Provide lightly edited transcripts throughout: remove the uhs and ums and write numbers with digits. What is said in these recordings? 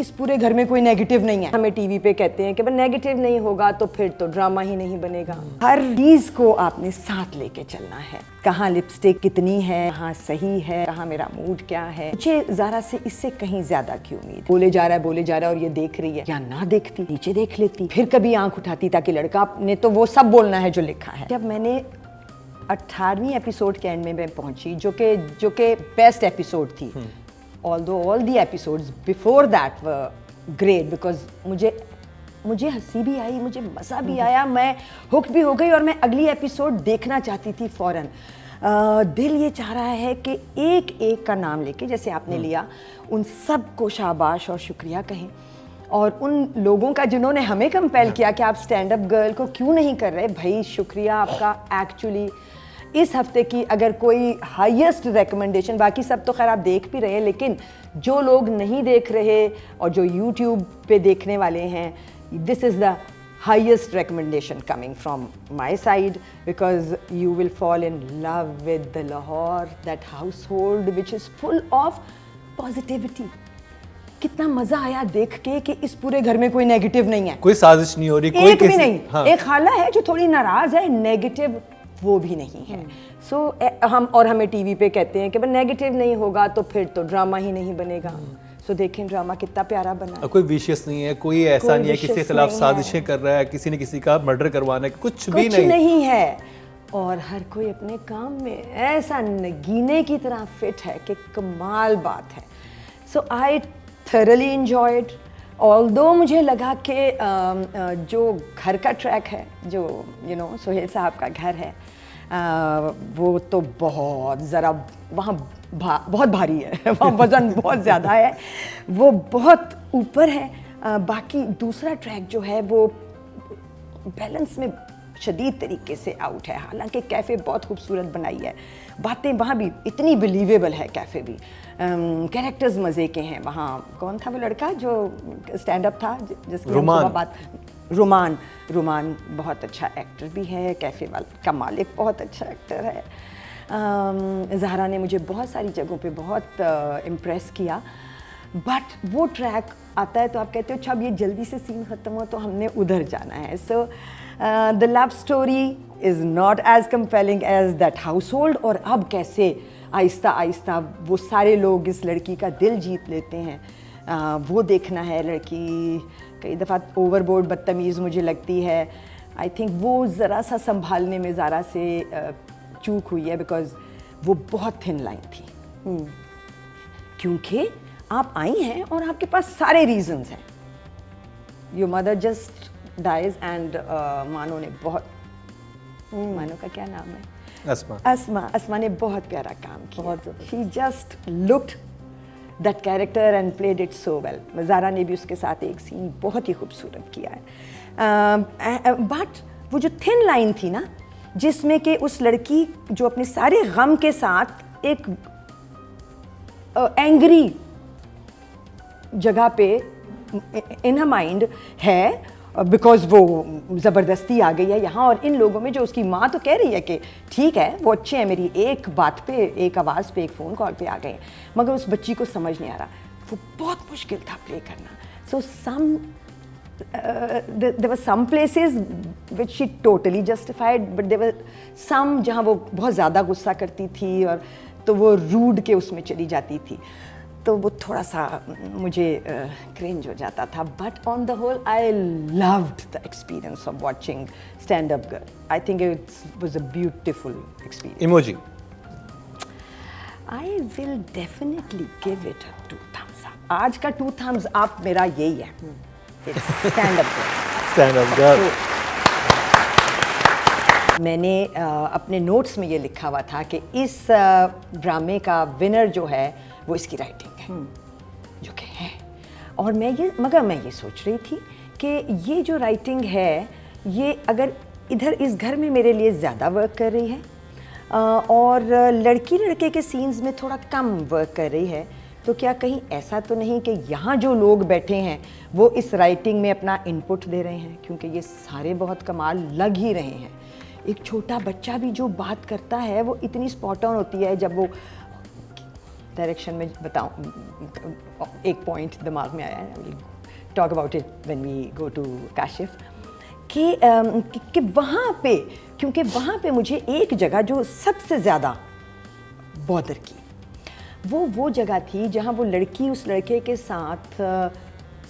इस पूरे घर में कोई नेगेटिव नहीं है। हमें टीवी पे कहते हैं कि भाई नेगेटिव नहीं होगा तो फिर तो ड्रामा ही नहीं बनेगा। हर चीज को आपने साथ लेके चलना है। कहाँ लिपस्टिक कितनी है, कहाँ सही है, कहाँ मेरा मूड क्या है। मुझे ज़ारा से इससे कहीं ज्यादा की उम्मीद। बोले जा रहा है और ये देख रही है, या ना देखती नीचे देख लेती, फिर कभी आंख उठाती ताकि लड़का ने तो वो सब बोलना है जो लिखा है। जब मैंने 18वीं एपिसोड के एंड में मैं पहुंची, जो कि बेस्ट एपिसोड थी, although all the episodes before that were great because मुझे हंसी भी आई, मुझे मज़ा भी आया, मैं हुक भी हो गई और मैं अगली एपिसोड देखना चाहती थी फ़ौरन। दिल ये चाह रहा है कि एक एक का नाम लेके, जैसे आपने लिया, उन सब को शाबाश और शुक्रिया कहें, और उन लोगों का जिन्होंने हमें कंपेल किया कि आप स्टैंड अप गर्ल को क्यों नहीं कर रहे, भाई शुक्रिया आपका। एक्चुअली इस हफ्ते की अगर कोई हाईएस्ट रिकमेंडेशन, बाकी सब तो खैर आप देख भी रहे हैं, लेकिन जो लोग नहीं देख रहे और जो यूट्यूब पे देखने वाले हैं, this is the highest recommendation coming from my side because you will fall in love with the Lahore, that household which is full of positivity. कितना मजा आया देख के कि इस पूरे घर में कोई नेगेटिव नहीं है, कोई साजिश नहीं हो रही, कोई एक भी नहीं। हाँ। एक खाला है जो थोड़ी नाराज है, नेगेटिव वो भी नहीं है। हमें टीवी पे कहते हैं कि भाई नेगेटिव नहीं होगा तो फिर तो ड्रामा ही नहीं बनेगा। देखें ड्रामा कितना प्यारा बना है। कोई विशियस नहीं है, कोई ऐसा नहीं है किसी के खिलाफ साजिशें कर रहा है, किसी ने किसी का मर्डर करवाना है, कुछ भी नहीं है। और हर कोई अपने काम में ऐसा नगीने की तरह फिट है कि कमाल बात है। सो आई थरली एंजॉयड। ऑल्दो मुझे लगा कि जो घर का ट्रैक है, जो सोहेल साहब का घर है, वो तो बहुत ज़रा वहाँ बहुत भारी है, वहाँ वज़न बहुत ज़्यादा है, वो बहुत ऊपर है। बाकी दूसरा ट्रैक जो है वो बैलेंस में शदीद तरीके से आउट है। हालांकि कैफ़े बहुत खूबसूरत बनाई है, बातें वहाँ भी इतनी बिलीवेबल है, कैफ़े भी, कैरेक्टर्स मज़े के हैं। वहाँ कौन था वो लड़का जो स्टैंड अप था जिसकी हम बात, रुमान बहुत अच्छा एक्टर भी है, कैफ़े वाला का मालिक बहुत अच्छा एक्टर है। ज़हरा ने मुझे बहुत सारी जगहों पे बहुत इम्प्रेस किया। बट वो ट्रैक आता है तो आप कहते हो अच्छा अब ये जल्दी से सीन ख़त्म हो तो हमने उधर जाना है। So the love story is not as compelling as that household. और अब कैसे आहिस्ता आहिस्ता वो सारे लोग इस लड़की का दिल जीत लेते हैं, वो देखना है। लड़की कई दफ़ा ओवरबोर्ड बदतमीज़ मुझे लगती है। आई थिंक वो ज़रा सा संभालने में ज़रा से चूक हुई है, बिकॉज वो बहुत थिन लाइन थी। क्योंकि आप आई हैं और आपके पास सारे रीजंस हैं। Your mother just dies and Mano ने बहुत, मानो का क्या नाम है, अस्मा ने बहुत प्यारा काम किया। She just looked that character and played it so well. Zara ने भी उसके साथ एक सीन बहुत ही खूबसूरत किया है। बट वो जो थिन लाइन थी ना, जिसमें कि उस लड़की जो अपने सारे गम के साथ एक एंग्री जगह पे इन हर माइंड है, बिकॉज वो ज़बरदस्ती आ गई है यहाँ, और इन लोगों में जो उसकी माँ तो कह रही है कि ठीक है वो अच्छे हैं, मेरी एक बात पे, एक आवाज़ पे, एक फ़ोन कॉल पे आ गए, मगर उस बच्ची को समझ नहीं आ रहा। वो बहुत मुश्किल था प्ले करना। सो there were some places which she totally justified, but there were some जहाँ वो बहुत ज़्यादा गुस्सा करती थी और तो वो रूड के उसमें चली जाती थी, तो वो थोड़ा सा मुझे क्रिंज हो जाता था। But on the whole I loved the experience of watching stand up girl. I think it was a beautiful experience. Emoji, I will definitely give it a 2 thumbs up। आज का 2 thumbs up मेरा यही है, stand up girl. मैंने अपने notes में ये लिखा हुआ था कि इस ड्रामे का विनर जो है वो इसकी राइटिंग है, जो कि है। और मगर मैं ये सोच रही थी कि ये जो राइटिंग है, ये अगर इधर इस घर में मेरे लिए ज़्यादा वर्क कर रही है और लड़की लड़के के सीन्स में थोड़ा कम वर्क कर रही है, तो क्या कहीं ऐसा तो नहीं कि यहाँ जो लोग बैठे हैं वो इस राइटिंग में अपना इनपुट दे रहे हैं, क्योंकि ये सारे बहुत कमाल लग ही रहे हैं। एक छोटा बच्चा भी जो बात करता है वो इतनी स्पॉट ऑन होती है, जब वो डायरेक्शन में बताऊं, एक पॉइंट दिमाग में आया है, talk about it when we go to Kashif, कि वहाँ पे, क्योंकि वहाँ पे मुझे एक जगह जो सबसे ज़्यादा बॉदर की, वो जगह थी जहाँ वो लड़की उस लड़के के साथ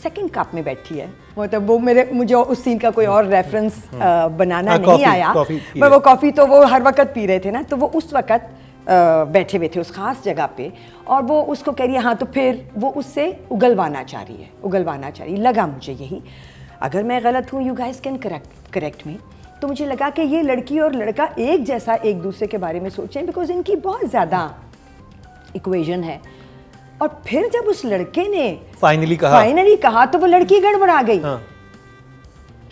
सेकंड कप में बैठी है। मतलब वो मुझे उस सीन का कोई और रेफरेंस बनाना नहीं आया, पर वो कॉफ़ी तो वो हर वक्त पी रहे थे ना, तो वो उस वक्त बैठे हुए थे उस खास जगह पे, और वो उसको कह रही है हाँ, तो फिर वो उससे उगलवाना चाह रही लगा मुझे यही। अगर मैं गलत हूँ, यू गाइस कैन करेक्ट मी, तो मुझे लगा कि ये लड़की और लड़का एक जैसा एक दूसरे के बारे में सोचें, बिकॉज इनकी बहुत ज़्यादा इक्वेशन है। और फिर जब उस लड़के ने फाइनली कहा तो वो लड़की गड़बड़ा गई।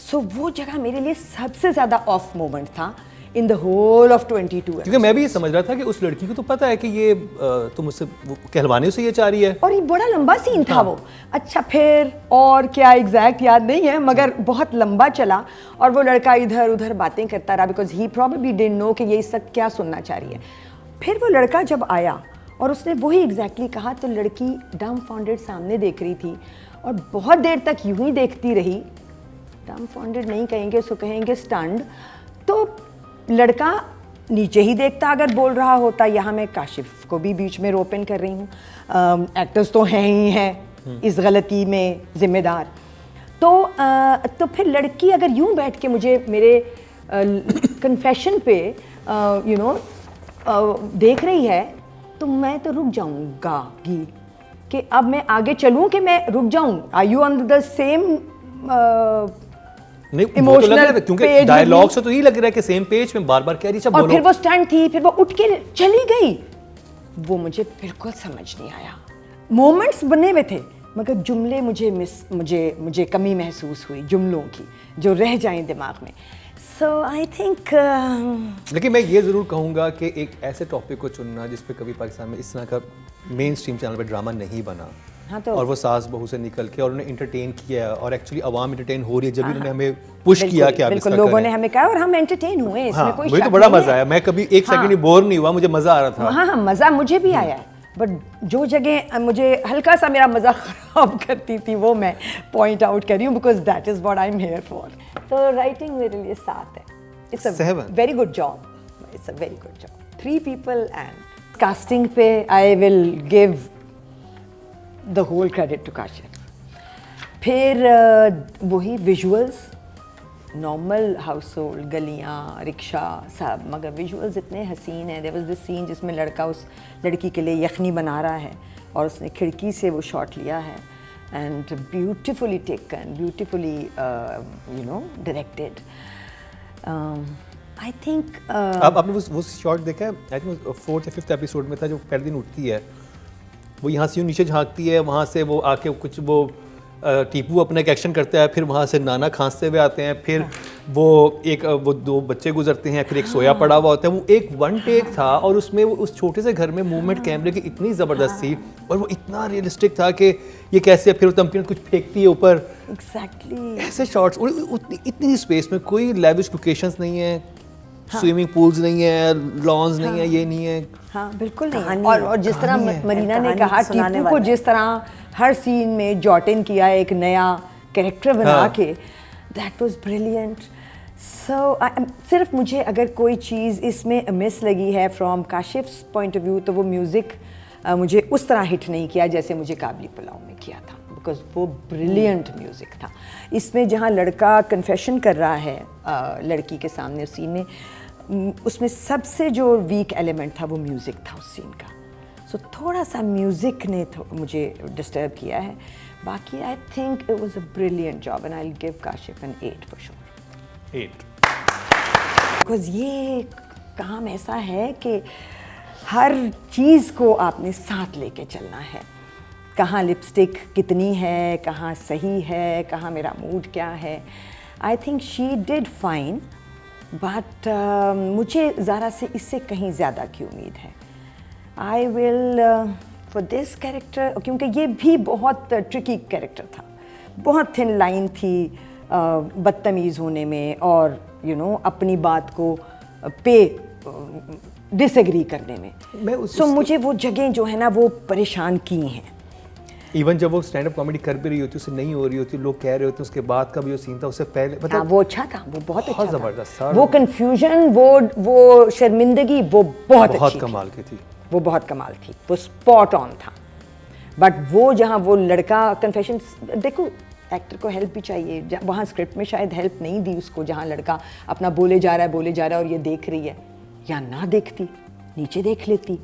सो वो जगह मेरे लिए सबसे ज़्यादा ऑफ मोमेंट था इन द होल ऑफ 22। क्योंकि मैं भी ये समझ रहा था कि उस लड़की को तो पता है कि ये तुम मुझसे कहलवाने से ये चाह रही है, और ये बड़ा लंबा सीन था वो। अच्छा, फिर और क्या एग्जैक्ट याद नहीं है, मगर बहुत लंबा चला और वो लड़का इधर उधर बातें करता रहा, because he probably didn't know कि ये सब क्या सुनना चाह रही है। फिर वो लड़का जब आया और उसने वही एग्जैक्टली कहा, तो लड़की डम्बफाउंडेड सामने देख रही थी और बहुत देर तक यूं ही देखती रही। डम्बफाउंडेड नहीं कहेंगे, उसको कहेंगे स्टन्ड। तो लड़का नीचे ही देखता अगर बोल रहा होता। यहाँ मैं काशिफ को भी बीच में रोप इन कर रही हूँ, एक्टर्स तो हैं ही हैं इस गलती में जिम्मेदार। तो फिर लड़की अगर यूं बैठ के मुझे मेरे कन्फेशन पे देख रही है, तो मैं तो रुक जाऊंगा कि अब मैं आगे चलूं कि मैं रुक जाऊं। Are you on the same emotional, क्योंकि डायलॉग से तो यही लग रहा है कि सेम पेज में बार बार कह रही है और फिर वो स्टैंड थी, फिर वो उठ के चली गई। वो मुझे बिल्कुल समझ नहीं आया। मोमेंट्स बने हुए थे, मगर जुमले मुझे कमी महसूस हुई जुमलों की, जो रह जाएं दिमाग में। So I think लेकिन मैं ये ज़रूर कहूँगा कि एक ऐसे टॉपिक को चुनना जिस पे कभी पाकिस्तान में इस तरह का मेन स्ट्रीम चैनल पे ड्रामा नहीं बना, हाँ, तो और वो सास बहू से निकल के और उन्हें इंटरटेन किया, और एक्चुअली आवाम इंटरटेन हो रही है जब उन्होंने हमें पुश किया कि आप इसका करें। लोगों ने हमें कहा और हम एंटरटेन हुए, इसमें कोई मुझे तो बड़ा मजा आया। मैं कभी एक सेकंड ही बोर नहीं हुआ, मुझे मजा आ रहा था। हाँ, मजा मुझे भी आया, बट जो जगह मुझे हल्का सा मेरा मजा खराब करती थी वो मैं पॉइंट आउट कर रही हूँ, because that is what I am here for. तो राइटिंग मेरे लिए 7 है। It's a very good job. It's a very good job. 3 people, and casting पे I will give the whole credit to Kashif. फिर वही visuals, normal household, गलियाँ, रिक्शा, सब, मगर visuals इतने हसीन हैं। There was this scene जिसमें लड़का उस लड़की के लिए यखनी बना रहा है और उसने खिड़की से वो शॉट लिया है, and beautifully taken, beautifully directed. I think अब आपने वो शॉट देखा है, आई थिंक 4th या 5th एपिसोड में था, जो पहले दिन उठती है, वो यहाँ से यूँ नीचे झांकती है, वहाँ से वो आके कुछ वो टीपू अपना एक एक्शन करता है, फिर वहाँ से नाना खांसते हुए आते हैं, फिर वो 2 बच्चे गुजरते हैं, फिर एक सोया पड़ा हुआ होता है। वो एक वन टेक था और उसमें वो उस छोटे से घर में मूवमेंट कैमरे की इतनी ज़बरदस्त थी और वो इतना रियलिस्टिक था कि ये कैसे फिर तमकीन कुछ फेंकती है ऊपर। एग्जैक्टली ऐसे शॉट्स, इतनी स्पेस में कोई लेविश लोकेशंस नहीं है, स्विमिंग पूल्स नहीं है, लॉन्स नहीं है, ये नहीं है। हाँ, बिल्कुल नहीं। और जिस तरह मरीना ने कहा, टीपू को जिस तरह हर सीन में जॉटिन किया, एक नया कैरेक्टर बना के, दैट वाज ब्रिलियंट। सो सिर्फ मुझे अगर कोई चीज़ इसमें मिस लगी है फ्रॉम काशिफ्स पॉइंट ऑफ व्यू, तो वो म्यूज़िक मुझे उस तरह हिट नहीं किया जैसे मुझे काबली पुलाव में किया था, बिकॉज वो ब्रिलियंट म्यूज़िक था। इसमें जहाँ लड़का कन्फेशन कर रहा है लड़की के सामने उस सीन में, उसमें सबसे जो वीक एलिमेंट था वो म्यूज़िक था उस सीन का। सो थोड़ा सा म्यूज़िक ने मुझे डिस्टर्ब किया है। बाकी I think it was a brilliant job and I will give Kashif an 8 for sure. 8 because ये काम ऐसा है कि हर चीज़ को आपने साथ लेके चलना है। कहाँ लिपस्टिक कितनी है, कहाँ सही है, कहाँ मेरा मूड क्या है। I think she did fine, but मुझे ज़रा से इससे कहीं ज़्यादा की उम्मीद है। I will for this character, क्योंकि ये भी बहुत ट्रिकी कैरेक्टर था, बहुत थिन लाइन थी बदतमीज़ होने में और अपनी बात को पे डिसएग्री करने में। मैं सो मुझे वो जगह जो है ना वो परेशान की हैं। इवन जब वो स्टैंड अप कॉमेडी कर भी रही होती, उससे नहीं हो रही होती, लोग कह रहे होते, उसके बाद का भी जो सीन था, उससे पहले हाँ, मतलब वो अच्छा था, वो बहुत अच्छा था। जबरदस्त था। वो कंफ्यूजन, वो शर्मिंदगी, वो बहुत अच्छी थी। कमाल की थी। वो बहुत कमाल थी, वो स्पॉट ऑन था। बट वो जहाँ वो लड़का कन्फेशन, देखो एक्टर को हेल्प भी चाहिए, वहाँ स्क्रिप्ट में शायद हेल्प नहीं दी उसको, जहाँ लड़का अपना बोले जा रहा है और ये देख रही है, या ना देखती, नीचे देख लेती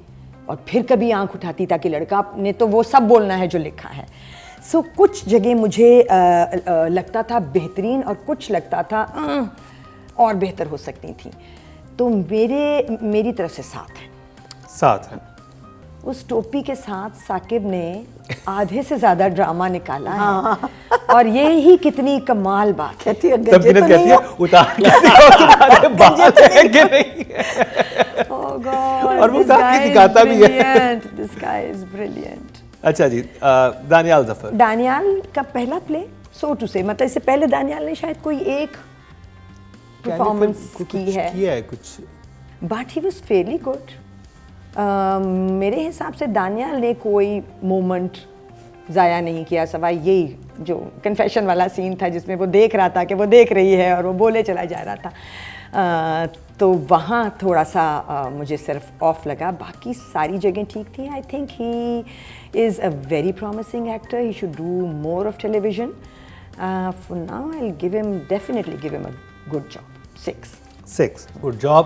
और फिर कभी आंख उठाती, ताकि लड़का ने तो वो सब बोलना है जो लिखा है। सो कुछ जगह मुझे लगता था बेहतरीन और कुछ लगता था और बेहतर हो सकती थी। तो मेरी तरफ से साथ है। उस टोपी के साथ साकिब ने आधे से ज़्यादा ड्रामा निकाला है और ये ही कितनी कमाल बात है। तब गिनत कहती है उतार के तुम्हारे बात है कि नहीं है। Oh God, और वो this काफी guy is दिखाता भी है। brilliant, this guy is brilliant. अच्छा जी, दानियाल जफर। दानियाल का पहला प्ले, सो टू से, मतलब इससे पहले दानियाल ने शायद कोई एक परफॉर्मेंस की है, किया है कुछ, but he was fairly good. मेरे हिसाब से दानियाल ने कोई मोमेंट ज़ाया नहीं किया, सवाई यही जो कन्फेशन वाला सीन था जिसमें वो देख रहा था कि वो देख रही है और वो बोले चला जा रहा था। तो वहाँ थोड़ा सा मुझे सिर्फ ऑफ लगा, बाकी सारी जगह ठीक थी। I think he is a very promising actor, he should do more of television. For now I will give him, definitely give him a good job. 6 good job.